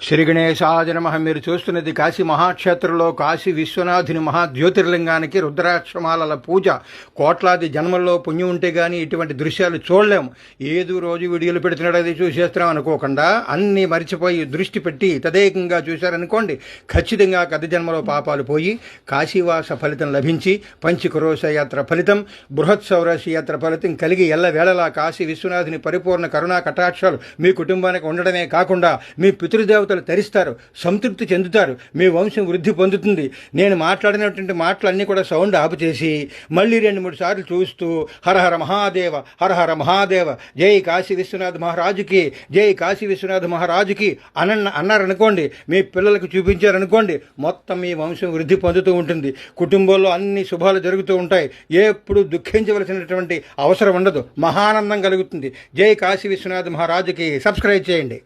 శ్రీ గణేశాయ నమః. మీరు చూస్తున్నది కాశీ మహాక్షేత్రంలో కాశీ విశ్వనాథుని మహాజ్యోతిర్లింగానికి రుద్రాక్షమాలల పూజ. కోట్లాది జన్మల్లో పుణ్యం ఉంటే గానీ ఇటువంటి దృశ్యాలు చూడలేము. ఏదో రోజు వీడియోలు పెడుతున్నాడు అది చూసేస్తున్నాం అనుకోకుండా అన్నీ మరిచిపోయి దృష్టి పెట్టి తదేకంగా చూశారనుకోండి, ఖచ్చితంగా గత జన్మలో పాపాలు పోయి కాశీవాస ఫలితం లభించి పంచకురోశ యాత్ర ఫలితం, బృహత్ సౌరాశి యాత్ర ఫలితం కలిగి ఎల్లవేళలా కాశీ విశ్వనాథుని పరిపూర్ణ కరుణా కటాక్షాలు మీ కుటుంబానికి ఉండడమే కాకుండా మీ పితృదేవతలు తరిస్తారు, సంతృప్తి చెందుతారు, మీ వంశం వృద్ధి పొందుతుంది. నేను మాట్లాడినటువంటి మాటలన్నీ కూడా సౌండ్ ఆపు చేసి మళ్ళీ 2-3 సార్లు చూస్తూ హర హర మహాదేవ, హర హర మహాదేవ, జై కాశీ విశ్వనాథ మహారాజుకి, జై కాశీ విశ్వనాథ మహారాజుకి అన్నారనుకోండి, మీ పిల్లలకు చూపించారనుకోండి, మొత్తం మీ వంశం వృద్ధి పొందుతూ ఉంటుంది. కుటుంబంలో అన్ని శుభాలు జరుగుతూ ఉంటాయి. ఎప్పుడు దుఃఖించవలసినటువంటి అవసరం ఉండదు, మహానందం కలుగుతుంది. జై కాశీ విశ్వనాథ మహారాజుకి. సబ్స్క్రైబ్ చేయండి.